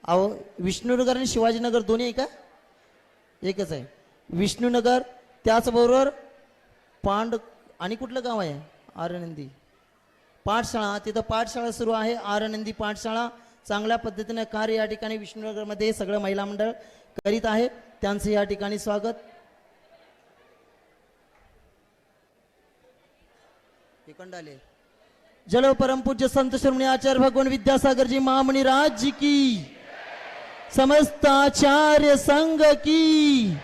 अहो विष्णुनगर आणि शिवाजीनगर दोन्ही आहे का? एकच आहे विष्णुनगर. त्याचबरोबर पांड आणि कुठलं गाव आहे? आरनंदी पाठशाळा. तिथं पाठशाळा सुरू आहे, आरनंदी पाठशाळा. चांगल्या पद्धतीने कार्य या ठिकाणी विष्णुनगरमध्ये सगळं महिला मंडळ करीत आहे. त्यांचं या ठिकाणी स्वागत. आले जलो परम पूज्य संत शिरोमणी आचार्य भगवान विद्यासागर जी महामणि राज जी की, समस्त आचार्य संघ की.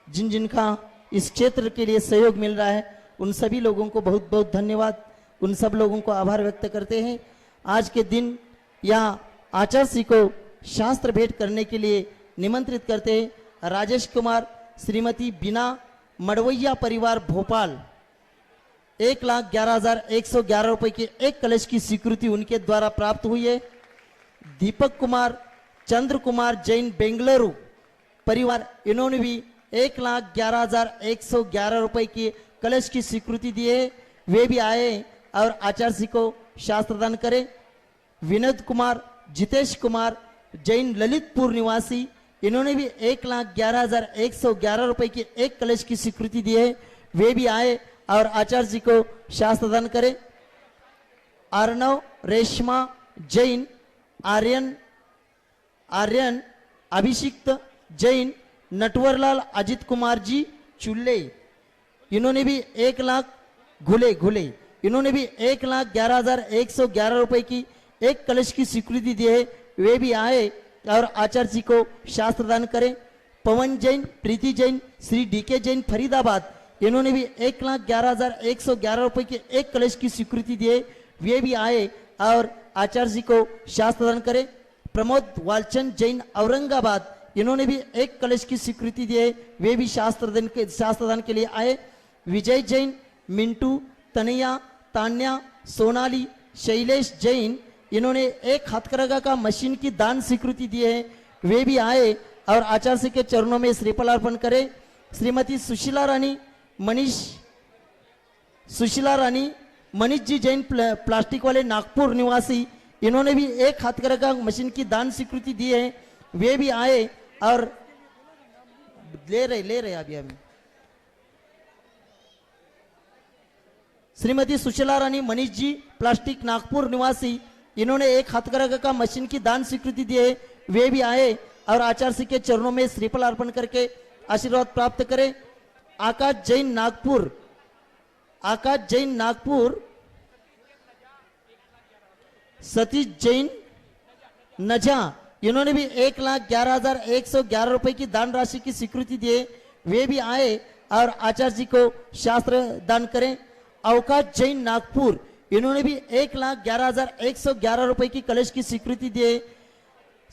जिन जिनका इस क्षेत्र के लिए सहयोग मिल रहा है उन सभी लोगों को बहुत बहुत धन्यवाद. उन सब लोगों को आभार व्यक्त करते हैं. आज के दिन या आचार्य को शास्त्र भेंट करने के लिए निमंत्रित करते हैं. राजेश कुमार, श्रीमती बीना मड़वैया, परिवार भोपाल. 1,11,111 रुपए के एक कलश की स्वीकृति उनके द्वारा प्राप्त हुई है. दीपक कुमार, चंद्र कुमार जैन, बेंगलुरु परिवार, इन्होंने भी 1,11,111 रुपए की कलश की स्वीकृति दी है. वे भी आए और आचार्य जी को शास्त्रदान करें. विनोद कुमार, जितेश कुमार जैन, ललितपुर निवासी, इन्होंने भी 1,11,111 रुपए की एक कलश की स्वीकृति दी है. वे भी आए और आचार्य जी को शास्त्रदान करें. अर्णव, रेशमा जैन, आर्यन अभिषिक्त जैन, नटवरलाल अजित कुमार जी चुल्ले, इन्होंने भी 1,00,000 घुले इन्होंने भी 1,11,111 रुपए की एक कलश की स्वीकृति दी है. वे भी आए और आचार्य जी को शास्त्रदान करें. पवन जैन, प्रीति जैन, श्री डीके जैन, फरीदाबाद, इन्होंने भी 1,11,111 रुपए की एक कलश की स्वीकृति दी है. वे भी आए और आचार्य जी को शास्त्रदान करें. प्रमोद वालचंद जैन, औरंगाबाद, इन्होंने भी एक कलश की स्वीकृति दी है. वे भी शास्त्रदान के लिए आए. विजय जैन, मिंटू, तनया, तान्या, सोनाली, शैलेश जैन, इन्होंने एक हथकरघा का मशीन की दान स्वीकृति दी है. वे भी आए और आचार्य के चरणों में श्रीफल अर्पण करें. श्रीमती सुशीला रानी, मनीष जी जैन, प्लास्टिक वाले, नागपुर निवासी, इन्होंने भी एक हथकरघा मशीन की दान स्वीकृति दी है. वे भी आए और ले रहे अभी. श्रीमती सुशीला रानी, मनीष जी, प्लास्टिक, नागपुर निवासी, इन्होंने एक हथकरघा का मशीन की दान स्वीकृति दी है. वे भी आए और आचार्य के चरणों में श्रीफल अर्पण करके आशीर्वाद प्राप्त करें. आकाश जैन, नागपुर, सतीश जैन, नजा, इन्होंने भी 1,11,111 रुपए की दान राशि की स्वीकृति दी है. वे भी आए और आचार्य जी को शास्त्र दान करें. अवकाश जैन, नागपुर, इन्होंने भी 1,11,111 रुपए की कलश की स्वीकृति दी है.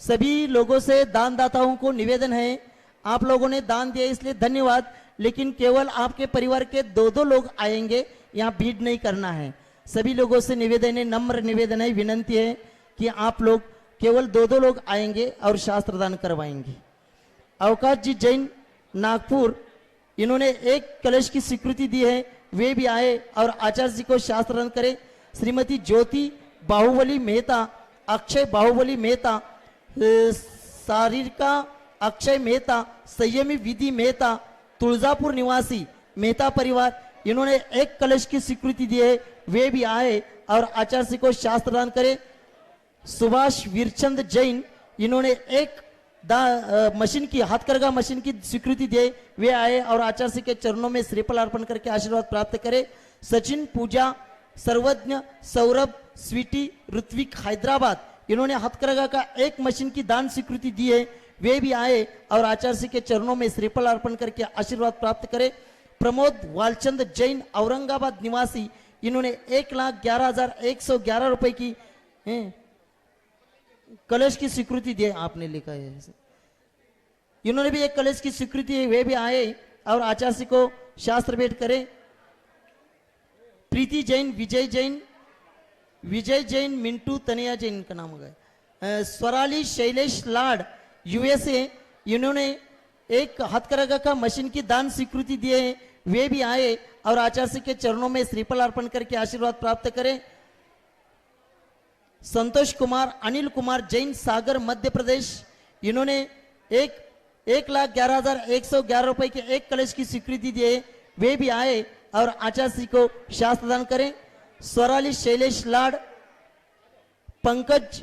सभी लोगों से दानदाताओं को निवेदन है, आप लोगों ने दान दिया इसलिए धन्यवाद, लेकिन केवल आपके परिवार के 2-2 लोग आएंगे, यहाँ भीड़ नहीं करना है. सभी लोगों से निवेदन है, नम्र निवेदन है, विनंती है कि आप लोग केवल 2-2 लोग आएंगे और शास्त्रदान करवाएंगे. अवकाश जी जैन, नागपुर, इन्होंने एक कलश की स्वीकृति दी है. वे भी आए और आचार्य जी को शास्त्रदान करें. श्रीमती ज्योति बाहुबली मेहता, अक्षय बाहुबली मेहता, सारिका अक्षय मेहता, संयमी विधि मेहता, तुळजापुर निवासी, मेहता परिवार, इन्होंने एक कलश की स्वीकृति दी है. वे भी आए और आचार्य जी को शास्त्रदान करें. सुभाष वीरचंद जैन, इन्होंने एक मशीन की, हथकरघा मशीन की स्वीकृति दे. वे आए और आचार्य के चरणों में श्रीफल अर्पण करके आशीर्वाद प्राप्त करें. सचिन, पूजा, सर्वज्ञ, सौरभ, स्वीटी, ऋत्विक, हैदराबाद, इन्होंने हथकरघा का एक मशीन की दान स्वीकृति दी है. वे भी आए और आचार्य के चरणों में श्रीफल अर्पण करके आशीर्वाद प्राप्त करें. प्रमोद वालचंद जैन, औरंगाबाद निवासी, इन्होंने 1,11,111 रुपए की कलश की स्वीकृति दी. आपने लिखा है, इन्होंने भी एक कलश की स्वीकृति है. वे भी आए और आचार्य को शास्त्र भेंट करें. प्रीति जैन, विजय जैन, मिंटू, तनया जैन का नाम होगा. स्वराली शैलेश लाड, यूएसए, इन्होंने एक हथकरघा का मशीन की दान स्वीकृति दिए हैं, वे भी आए और आचार्य के चरणों में श्रीफल अर्पण करके आशीर्वाद प्राप्त करें। संतोष कुमार अनिल कुमार जैन सागर मध्य प्रदेश, इन्होंने 1,11,111 रुपए के एक कलश की स्वीकृति दिए, वे भी आए और आचार्य को शास्त्र दान करें। स्वराली शैलेश लाड, पंकज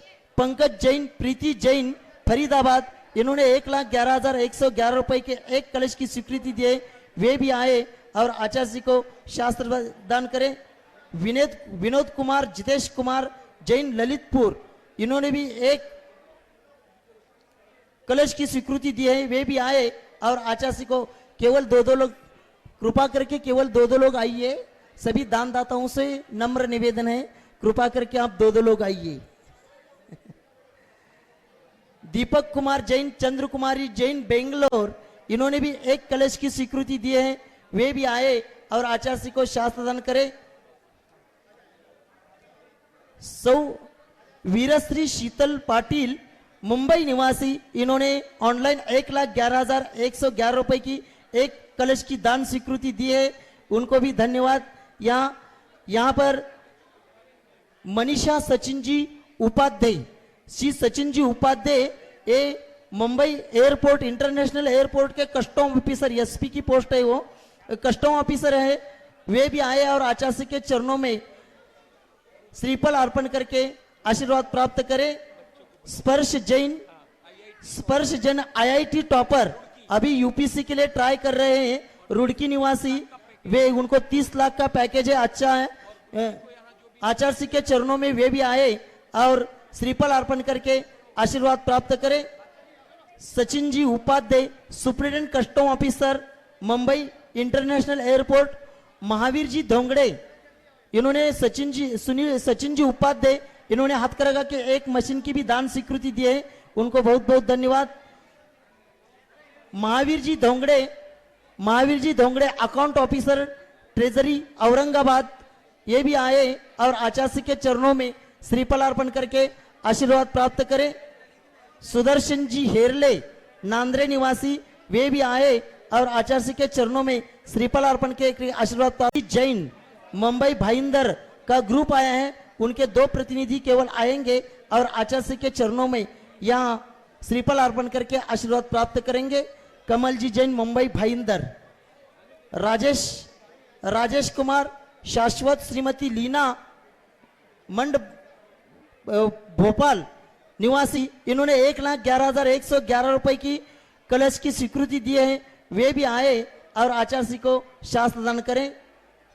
जैन, प्रीति जैन फरीदाबाद, इन्होंने 1,11,111 रुपए के एक कलश की स्वीकृति दिए, वे भी आए और आचार्य को शास्त्र दान करें। विनोद कुमार जितेश कुमार जैन ललितपुर, इन्होंने भी एक कलश की स्वीकृति दी है, वे भी आए और आचार्य को केवल दो लोग, कृपा करके केवल दो लोग आइए। सभी दानदाताओं से नम्र निवेदन है, कृपा करके आप दो लोग आइए। दीपक कुमार जैन, चंद्र कुमारी जैन बेंगलोर, इन्होंने भी एक कलश की स्वीकृति दी है, वे भी आए और आचार्य को शास्त्र दान करें। सौ वीरश्री शीतल पाटिल मुंबई निवासी, इन्होंने ऑनलाइन 1,11,111 रुपए की एक कलश की दान स्वीकृति दी है, उनको भी धन्यवाद। यहाँ पर मनीषा सचिन जी उपाध्याय, श्री सचिन जी उपाध्याय, ये मुंबई एयरपोर्ट इंटरनेशनल एयरपोर्ट के कस्टम ऑफिसर, एसपी की पोस्ट है, वो कस्टम ऑफिसर है, वे भी आए और आचार्य के चरणों में श्रीफल अर्पण करके आशीर्वाद प्राप्त करें। स्पर्श जैन आईआईटी टॉपर, अभी यूपीसी के लिए ट्राई कर रहे हैं, रुड़की निवासी, वे उनको 30 लाख का पैकेज है, अच्छा है। आचार्य के चरणों में वे भी आए और श्रीफल अर्पण करके आशीर्वाद प्राप्त करें। Sachin ji Upadhyay, superintendent custom officer, Mumbai international airport. Mahavir ji Dhongde, इन्होंने सचिन जी उपाध्याय, इन्होंने हथकरघा के एक मशीन की भी दान स्वीकृति दी है, उनको बहुत बहुत धन्यवाद। Mahavir ji धोंगड़े account officer treasury Aurangabad, ये भी आए और आचार्य के चरणों में श्रीफल अर्पण करके आशीर्वाद प्राप्त करें। सुदर्शन जी हेरले नांद्रे निवासी, वे भी आए और आचार्य के चरणों में श्रीफल अर्पण के आशीर्वाद प्राप्त। जैन मुंबई भाईंदर का ग्रुप आया है, उनके 2 प्रतिनिधि केवल आएंगे और आचार्य के चरणों में यहाँ श्रीफल अर्पण करके आशीर्वाद प्राप्त करेंगे। कमल जी जैन मुंबई भाईंदर। राजेश कुमार शाश्वत, श्रीमती लीना मंड भोपाल निवासी, इन्होंने 1,11,111 रुपए की कलश की स्वीकृति दी है, वे भी आए और आचार्य को शास्त्र दान करें।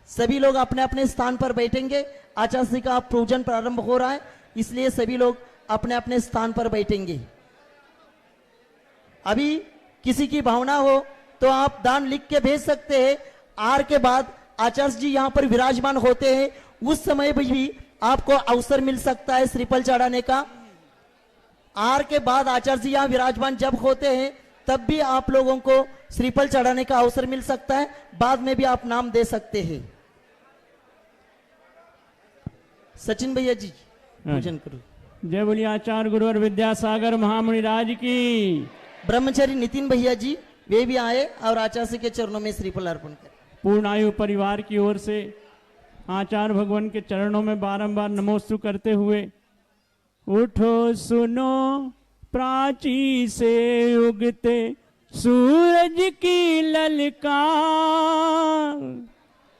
सभी लोग अपने अपने स्थान पर बैठेंगे, आचार्य का पूजन प्रारंभ हो रहा है, इसलिए सभी लोग अपने अपने स्थान पर बैठेंगे। अभी किसी की भावना हो तो आप दान लिख के भेज सकते हैं। आर के बाद आचार्य जी यहाँ पर विराजमान होते हैं, उस समय भी आपको अवसर मिल सकता है श्रीफल चढ़ाने का। आर के बाद आचार्य जी यहाँ विराजमान जब होते हैं तब भी आप लोगों को श्रीफल चढ़ाने का अवसर मिल सकता है, बाद में भी आप नाम दे सकते हैं। सचिन भैया जी पूजन करो। जय बोलिए आचार्य गुरुवर विद्यासागर महामुनि राज की। ब्रह्मचारी नितिन भैया जी, वे भी आए और आचार्य के चरणों में श्रीफल अर्पण करें। पूर्ण आयु परिवार की ओर से आचार्य भगवान के चरणों में बारंबार नमोस्तु करते हुए, उठो सुनो प्राची से उगते सूरज की ललकार,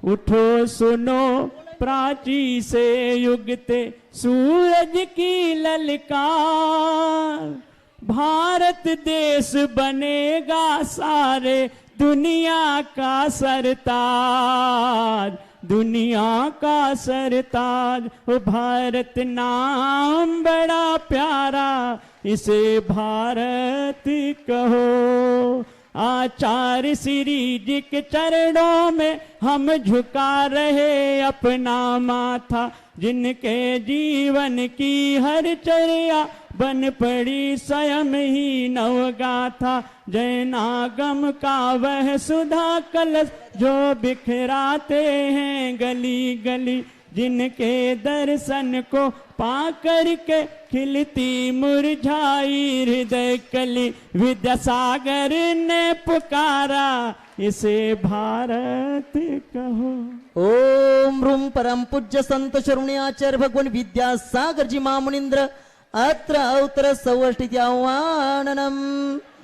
उठो सुनो प्राची से युगते सूरज की ललकार, भारत देश बनेगा सारे दुनिया का सरताज, दुनिया का सरताज। ओ भारत नाम बड़ा प्यारा, इसे भारत कहो। आचार्य श्री जी के चरणों में हम झुका रहे अपना माथा, जिनके जीवन की हर चर्या बन पड़ी स्वयं ही नवगाथा। जैनागम का वह सुधा कलश जो बिखराते हैं गली गली, जिनके दर्शन को पा करके खिलती मुरझाई हृदय कली, विद्यासागर ने पुकारा इसे भारत कहो। ओम रूम परम पूज्य संत शरण्य आचार्य भगवान विद्यासागर जी महामुनींद्र अत्र अवतर सौष्ठिति आह्वाननम्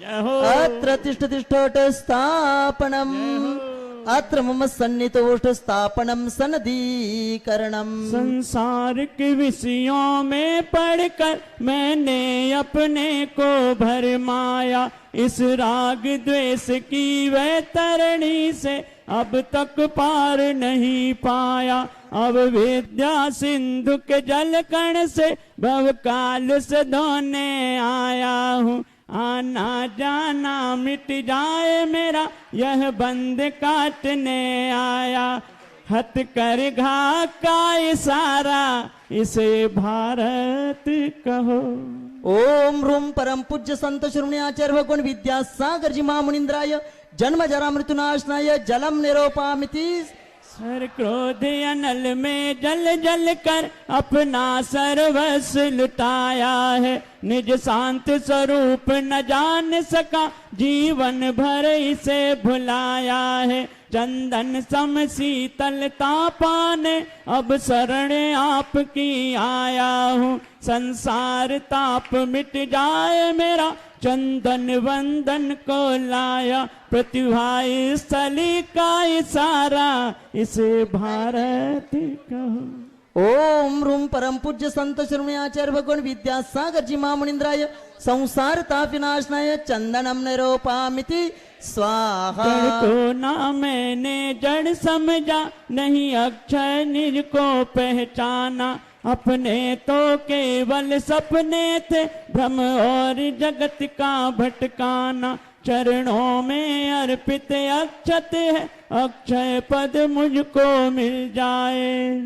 जय हो। अत्र तिष्ठ तिष्ठोट स्थापनम् अत्र मम सन्निधोष्ठ स्थापनम् सनदीकरणम्। संसार के विषयों में पढ़कर मैंने अपने को भरमाया, इस राग द्वेष की वह तरणी से अब तक पार नहीं पाया। अब विद्या सिंधु के जल कण से भव काल से धोने आया हूँ। आना जाना मिट जाए मेरा यह बंद काटने आया। हथकरघा का इशारा इसे भारत कहो। ओम रूम परम पूज्य संत शरण्य आचार्य भगवान विद्यासागर जी महामुनींद्राय जन्म जरा मृत्युनाशनाय जलम निरोपामिति। सर क्रोध अनल में जल जल कर अपना सर्वस्व लुटाया है। निज शांत स्वरूप न जान सका जीवन भर इसे भुलाया है। चंदन सम शीतलता पाने अब शरण आपकी आया हूँ। संसार ताप मिट जाए मेरा चंदन वंदन को लाया। प्रतिभा स्थली का इशारा इसे भारत कहो। ओम रूम परम पूज्य संत शरण्य आचार्य भगवान विद्यासागर जी महामुनींद्राय संसार ताप विनाशनाय चंदनम निरोपामिति स्वाहा। जड़ को ना मैंने जड़ समझा, नहीं अक्षय निज को पहचाना। अपने तो केवल सपने थे भ्रम और जगत का भटकाना। चरणों में अर्पित अक्षत है अक्षय पद मुझको मिल जाए।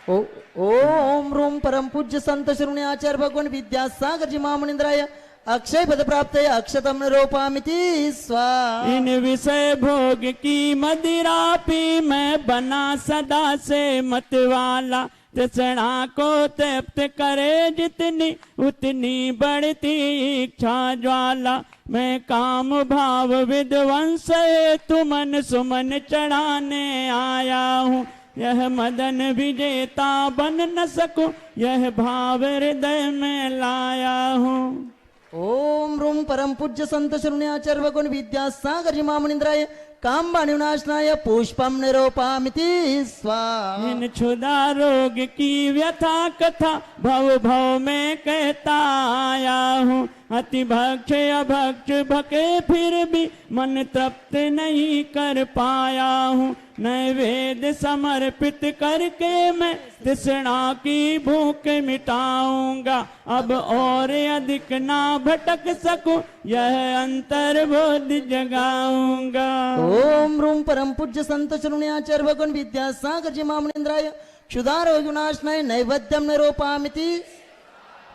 ओम रूम परम पूज्य संत शरण्य आचार्य भगवान विद्यासागर जी महामुनींद्राय अक्षय पद प्राप्त है अक्षतम निरोपामिति स्वाहा। इन विषय भोग की मदिरा पी मैं बना सदा से मतवाला। तृष्णा को तृप्त करे जितनी उतनी बढ़ती इच्छा ज्वाला। मैं काम भाव विध्वंस हेतु मन सुमन चढ़ाने आया हूँ। यह मदन विजेता बन न सकूं यह भाव हृदय में लाया हूँ। ओम रूम परम पूज्य संत शरण्य आचार्य भगवान विद्यासागर जी महामुनींद्राय कामबाणि विनाशनाय पुष्पम निरोपामिति स्वाहा। इन क्षुधा रोग की व्यथा कथा भव भव में कहता आया हूँ। अति भक्ष अभक्ष भके फिर भी मन तृप्त नहीं कर पाया हूँ। नैवेद्य समर्पित करके मैं तृष्णा की भूख मिटाऊंगा। अब और अधिक ना भटक सकूं यह अंतर्बोध जगाऊंगा। ओम रूम परम पूज्य संत शरण्य आचार्य भगवान विद्यासागर जी महामुनींद्राय क्षुधा रोग विनाशनाय नैवेद्यम निरोपामिति।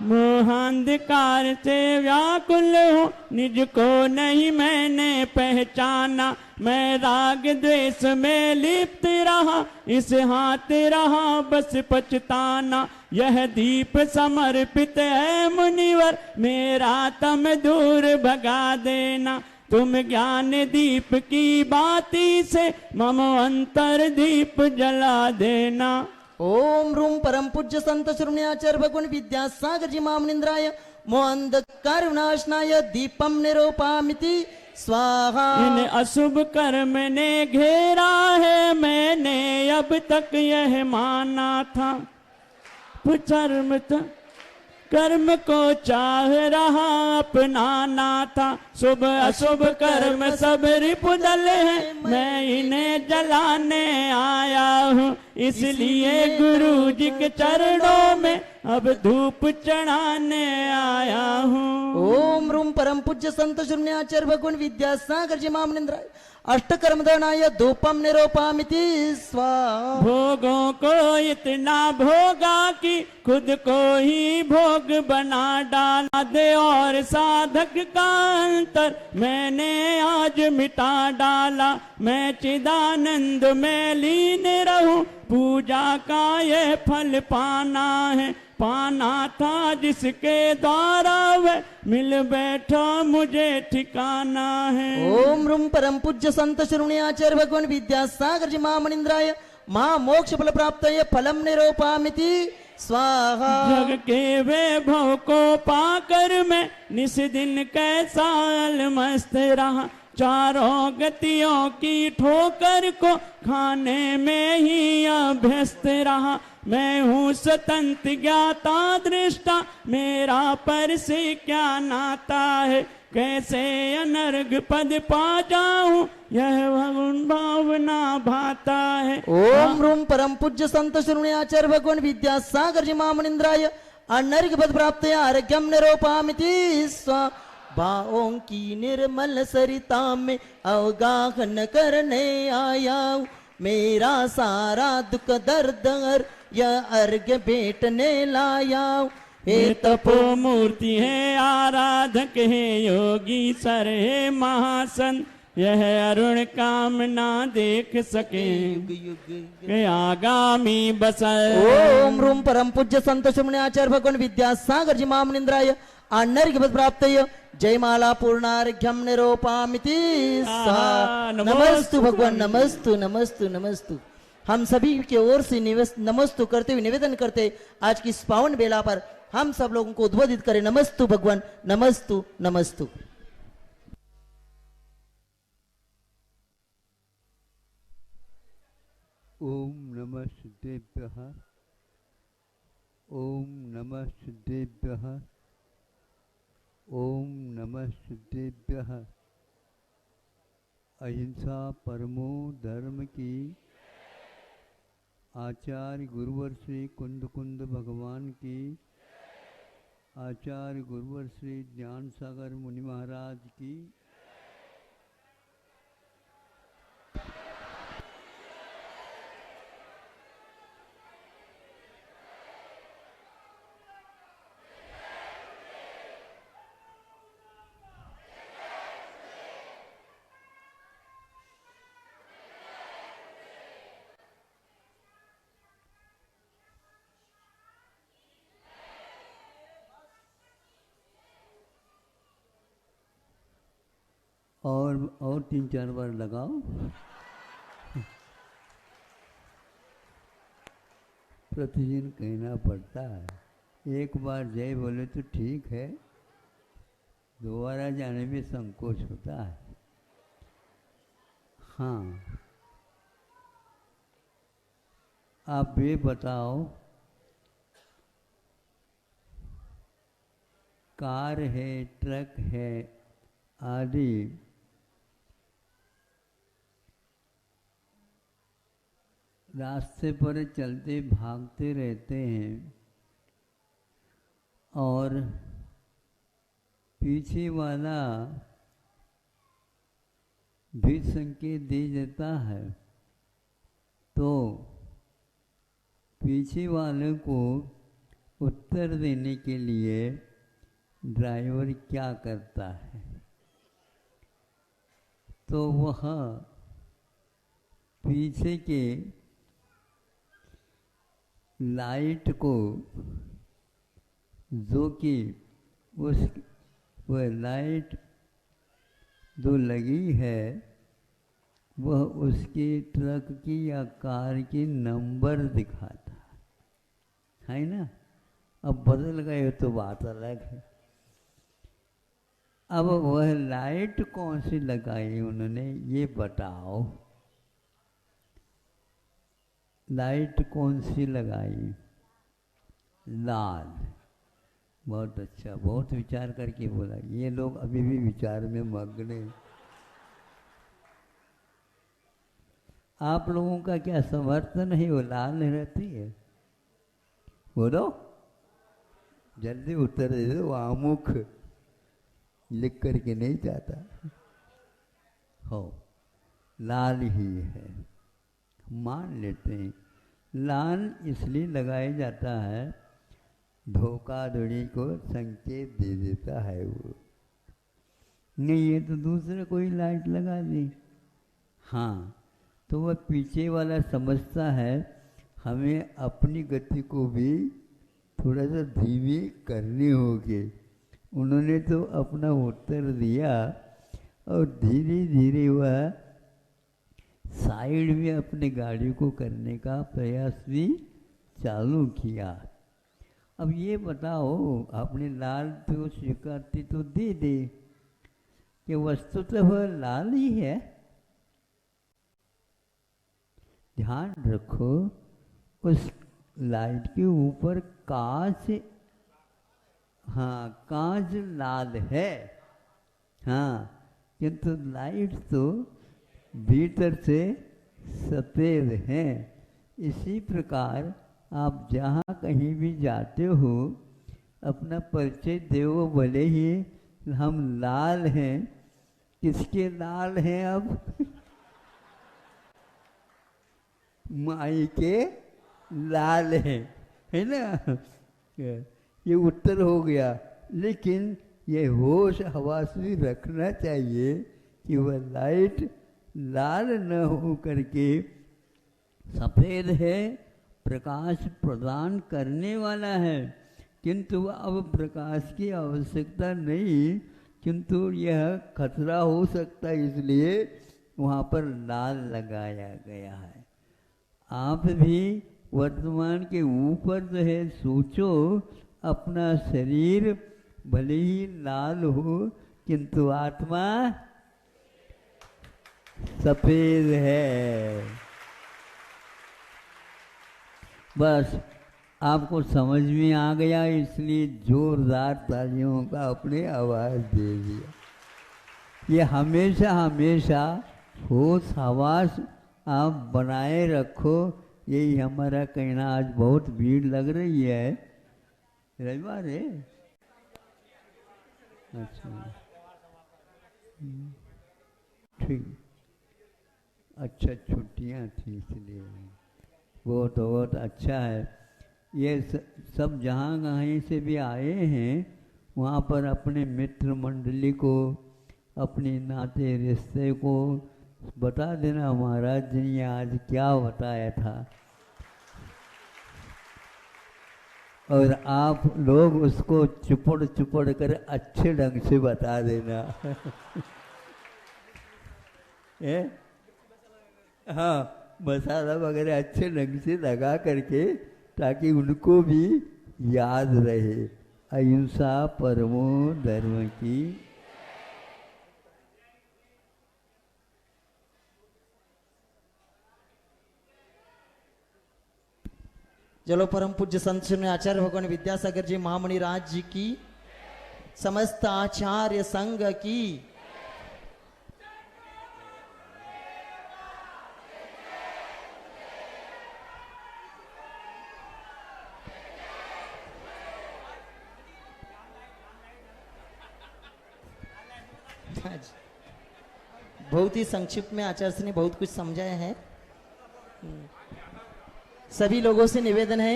मोहांधकार से व्याकुल हूँ निज को नहीं मैंने पहचाना। मैं राग द्वेष में लिप्त रहा इस हाथ रहा बस पछताना। यह दीप समर्पित है मुनिवर मेरा तम दूर भगा देना। तुम ज्ञान दीप की बाती से मम अंतर दीप जला देना। ओम रूम परम पूज्य संत शरण्य आचार्य भगवान विद्यासागर जी महामुनींद्राय मोहंधकार विनाशनाय दीपम निरोपामिति स्वाहा। इन अशुभ कर्म ने घेरा है मैंने अब तक यह माना था। पुचर्म कर्म को चाह रहा अपनाना था। शुभ अशुभ कर्म सब रिपुदल है मैं इन्हें जलाने आया हूँ। इसलिए गुरु जी के चरणों में अब धूप चढ़ाने आया हूँ। ओम रूम परम पूज्य संत शून्य आचार्य भगवान विद्यासागर जी महामुनींद्राय अष्टकर्मदानाय धूपम निरोपामिति स्वाहा। भोगों को इतना भोगा कि खुद को ही भोग बना डाला। दे और साधक का अंतर मैंने आज मिटा डाला। मैं चिदानंद में लीन रहूं पूजा का ये फल पाना है, पाना था जिसके द्वारा वह मिल बैठा मुझे ठिकाना है। ओम रूम परम पूज्य संत शिरोमणि आचार्य भगवान विद्यासागर जी महामनिंद्राय महामोक्ष फल प्राप्त फलम निरूपामिति स्वाहा। जग के वैभव को पाकर मैं निस दिन कैसा अलमस्त रहा, चारों गतियों की ठोकर को खाने में ही अभ्यस्त रहा। मैं हूँ स्वतंत्र ज्ञाता दृष्टा, मेरा पर से क्या नाता है, कैसे अनर्घ पद पा जाऊं यह भगवान भावना भाता है। ओम रूम परम पूज्य संत शिरोमणि आचार्य भगवान विद्यासागर जी महामनिंद्राय अनर्घ पद प्राप्त आरोग्यम निरूपामिति स्वा। भावों की निर्मल सरिता में अवगाहन करने आया हूं, मेरा सारा दुख दर्द हर यह अर्घ्य भेंटने लाया हूं। हे तपो मूर्ति है आराधक है योगी सर है महासन, यह अरुण कामना देख सके के आगामी बसर। ओम रूम परम पूज्य संत शिरोमणि आचार्य भगवान विद्यासागर जी महामनिंद्राय अनर्घ्य पद प्राप्त जयमाला पूर्णार्घ्यम निरूपामिति स्वाहा। नमस्तु भगवान, नमस्तु नमस्तु नमस्तु। हम सभी की ओर से नमस्तु करते हुए निवेदन करते आज की इस पावन बेला पर हम सब लोगों को उद्बोधित करें। नमस्तु भगवान, नमस्तु नमस्तु। ओम नमः सिद्धेभ्यः, ओम नमः सिद्धेभ्यः, ओम नमः सिद्धेभ्यः। अहिंसा परमो धर्म की आचार्य गुरुवर श्री कुंद कुंद भगवान की, आचार्य गुरुवर श्री ज्ञान सागर मुनि महाराज की। और 3-4 बार लगाओ। प्रतिदिन कहना पड़ता है। एक बार जय बोले तो ठीक है, दोबारा जाने में संकोच होता है। हाँ, आप ये बताओ, कार है, ट्रक है आदि रास्ते पर चलते भागते रहते हैं और पीछे वाला भी संकेत दे देता है, तो पीछे वाले को उत्तर देने के लिए ड्राइवर क्या करता है, तो वह पीछे के लाइट को, जो कि वह लाइट जो लगी है वह उसके ट्रक की या कार की नंबर दिखाता है ना। अब बदल गए तो बात अलग है। अब वह लाइट कौन सी लगाई उन्होंने ये बताओ, लाइट कौन सी लगाई? लाल। बहुत अच्छा, बहुत विचार करके बोला। ये लोग अभी भी विचार में मग्न हैं। आप लोगों का क्या समर्थन है वो लाल रहती है? बोलो, जल्दी उत्तर दे दो। आमुख लिख करके नहीं जाता हो, लाल ही है, मान लेते हैं। लाल इसलिए लगाया जाता है, धोखाधड़ी को संकेत दे देता है वो। नहीं ये तो दूसरा कोई लाइट लगा दी। हाँ, तो वह पीछे वाला समझता है हमें अपनी गति को भी थोड़ा सा धीमी करनी होगी। उन्होंने तो अपना उत्तर दिया और धीरे धीरे वह साइड में अपनी गाड़ी को करने का प्रयास भी चालू किया। अब ये बताओ, आपने लाल तो स्वीकृति तो दे दे कि वस्तुतः वह लाल ही है। ध्यान रखो, उस लाइट के ऊपर कांच, हाँ कांच लाल है, हाँ, किंतु लाइट तो भीतर से सफेद है। इसी प्रकार आप जहाँ कहीं भी जाते हो, अपना परिचय दो, भले ही हम लाल हैं। किसके लाल हैं अब? माई के लाल है ना। ये उत्तर हो गया। लेकिन ये होश हवास भी रखना चाहिए कि वह लाइट लाल न हो करके सफ़ेद है, प्रकाश प्रदान करने वाला है, किंतु अब प्रकाश की आवश्यकता नहीं, किंतु यह खतरा हो सकता है, इसलिए वहाँ पर लाल लगाया गया है। आप भी वर्तमान के ऊपर जो है सोचो, अपना शरीर भले ही लाल हो किंतु आत्मा सफेद है। बस आपको समझ में आ गया, इसलिए जोरदार तालियों का अपने आवाज दे दिया। ये हमेशा हमेशा होश हवास आप बनाए रखो, यही हमारा कहना। आज बहुत भीड़ लग रही है, रविवार है। अच्छा ठीक, अच्छा छुट्टियाँ थी इसलिए बहुत अच्छा है। ये सब जहाँ कहीं से भी आए हैं, वहाँ पर अपने मित्र मंडली को, अपने नाते रिश्ते को बता देना, महाराज जी ने आज क्या बताया था, और आप लोग उसको चुपड़ कर अच्छे ढंग से बता देना। हाँ, मसाला वगैरह अच्छे ढंग से लगा करके, ताकि उनको भी याद रहे। अहिंसा परमो धर्म की। चलो, परम पूज्य संत श्री आचार्य भगवान विद्यासागर जी महामणि राज जी की, समस्त आचार्य संघ की। बहुत ही संक्षिप्त में आचार्य जी ने बहुत कुछ समझाया है। सभी लोगों से निवेदन है,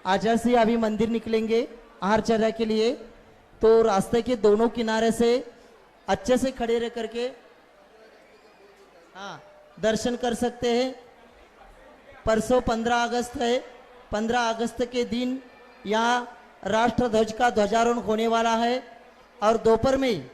आचार्य जी अभी मंदिर निकलेंगे आहारचर्या के लिए, तो रास्ते के दोनों किनारे से अच्छे से खड़े रह करके हाँ दर्शन कर सकते हैं। परसों 15 अगस्त है, 15 अगस्त के दिन यहाँ राष्ट्र ध्वज का ध्वजारोहण होने वाला है, और दोपहर में